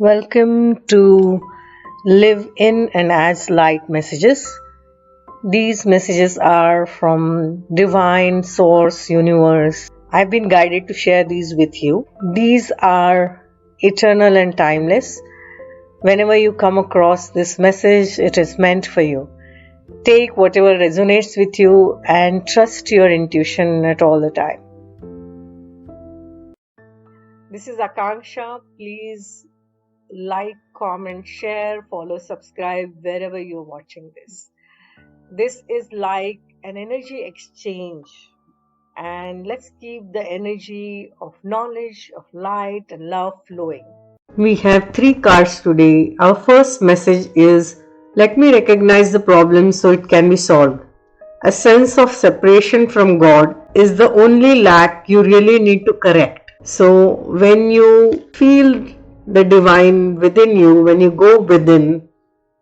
Welcome to Live in and as Light messages. These messages are from Divine Source Universe. I've been guided to share these with you. These are eternal and timeless. Whenever you come across this message, it is meant for you. Take whatever resonates with you and trust your intuition at all the time. This is Akanksshaa. Please like, comment, share, follow, subscribe wherever you're watching this. This is like an energy exchange, and let's keep the energy of knowledge, of light and love flowing. We have 3 cards today. Our first message is, let me recognize the problem so it can be solved. A sense of separation from God is the only lack you really need to correct. So when you feel the divine within you, when you go within,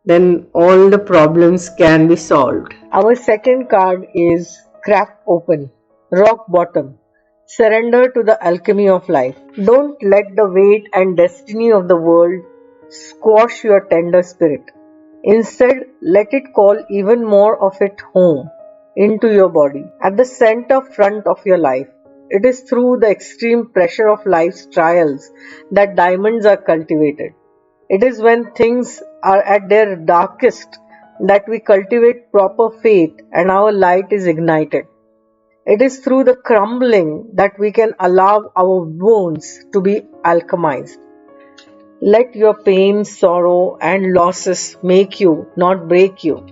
then all the problems can be solved. Our second card is crack open, rock bottom. Surrender to the alchemy of life. Don't let the weight and destiny of the world squash your tender spirit. Instead, let it call even more of it home into your body, at the center front of your life. It is through the extreme pressure of life's trials that diamonds are cultivated. It is when things are at their darkest that we cultivate proper faith and our light is ignited. It is through the crumbling that we can allow our wounds to be alchemized. Let your pain, sorrow, and losses make you, not break you.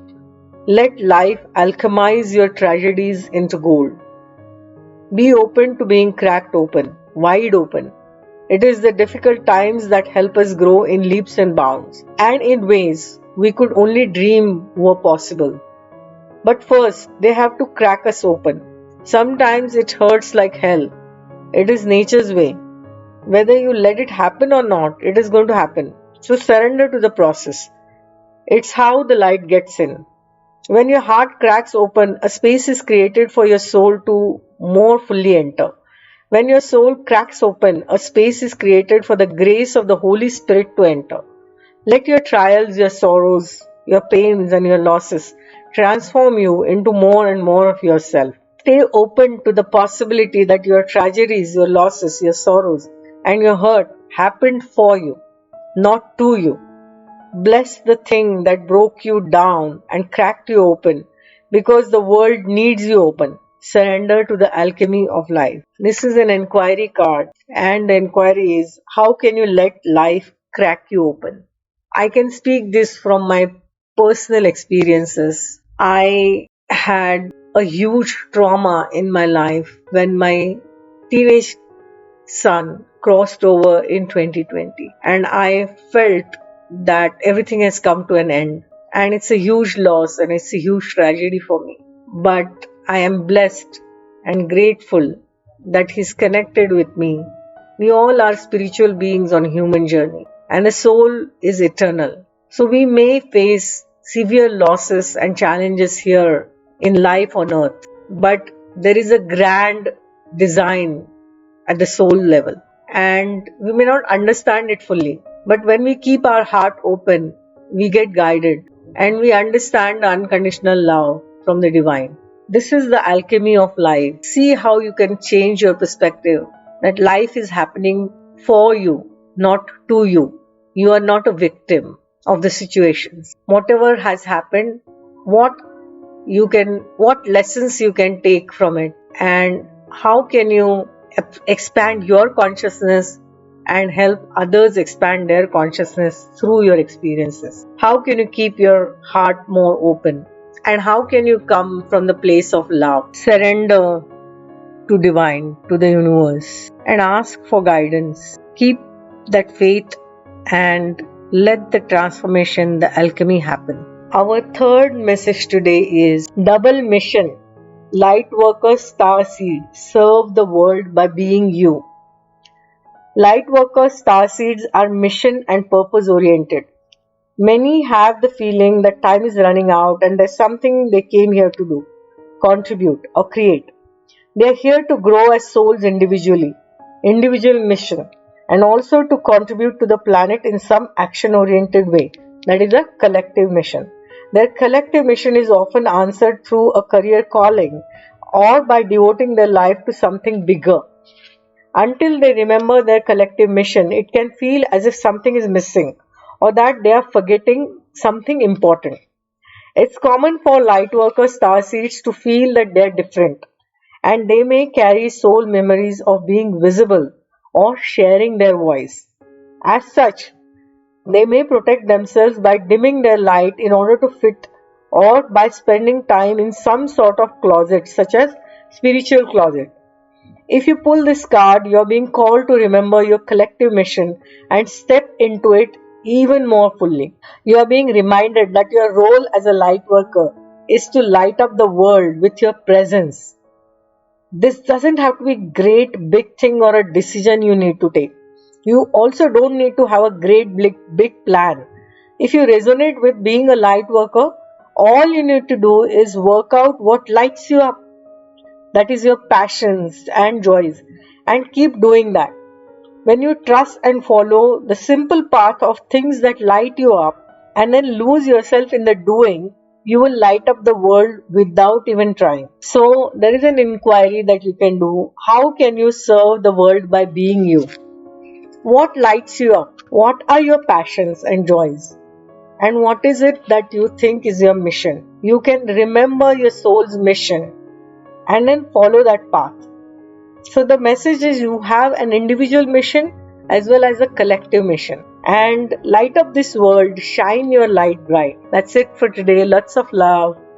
Let life alchemize your tragedies into gold. Be open to being cracked open, wide open. It is the difficult times that help us grow in leaps and bounds, and in ways we could only dream were possible. But first, they have to crack us open. Sometimes it hurts like hell. It is nature's way. Whether you let it happen or not, it is going to happen. So surrender to the process. It's how the light gets in. When your heart cracks open, a space is created for your soul to more fully enter. When your soul cracks open, a space is created for the grace of the Holy Spirit to enter. Let your trials, your sorrows, your pains and your losses transform you into more and more of yourself. Stay open to the possibility that your tragedies, your losses, your sorrows and your hurt happened for you, not to you. Bless the thing that broke you down and cracked you open, because the world needs you open. Surrender to the alchemy of life. This is an inquiry card, and the inquiry is, how can you let life crack you open? I can speak this from my personal experiences. I had a huge trauma in my life when my teenage son crossed over in 2020, and I felt that everything has come to an end, and it's a huge loss and it's a huge tragedy for me. But I am blessed and grateful that he's connected with me. We all are spiritual beings on a human journey, and the soul is eternal. So we may face severe losses and challenges here in life on earth, but there is a grand design at the soul level, and we may not understand it fully. But when we keep our heart open, we get guided and we understand the unconditional love from the divine. This is the alchemy of life. See how you can change your perspective, that life is happening for you, not to you. You are not a victim of the situations. Whatever has happened, what lessons you can take from it, and how can you expand your consciousness and help others expand their consciousness through your experiences. How can you keep your heart more open? And how can you come from the place of love? Surrender to divine, to the universe, and ask for guidance. Keep that faith and let the transformation, the alchemy happen. Our third message today is double mission. Lightworker starseed, serve the world by being you. Lightworker starseeds are mission and purpose oriented. Many have the feeling that time is running out and there's something they came here to do, contribute or create. They are here to grow as souls individually, individual mission. and also to contribute to the planet in some action-oriented way. That is a collective mission. Their collective mission is often answered through a career calling or by devoting their life to something bigger. Until they remember their collective mission, it can feel as if something is missing or that they are forgetting something important. It's common for lightworker starseeds to feel that they are different, and they may carry soul memories of being visible or sharing their voice. As such, they may protect themselves by dimming their light in order to fit, or by spending time in some sort of closet, such as spiritual closet. If you pull this card, you're being called to remember your collective mission and step into it even more fully. You are being reminded that your role as a light worker is to light up the world with your presence. This doesn't have to be a great big thing or a decision you need to take. You also don't need to have a great big plan. If you resonate with being a light worker, all you need to do is work out what lights you up, that is your passions and joys, and keep doing that. When you trust and follow the simple path of things that light you up and then lose yourself in the doing, you will light up the world without even trying. So, there is an inquiry that you can do. How can you serve the world by being you? What lights you up? What are your passions and joys? And what is it that you think is your mission? You can remember your soul's mission and then follow that path. So the message is you have an individual mission as well as a collective mission. And light up this world, shine your light bright. That's it for today. Lots of love.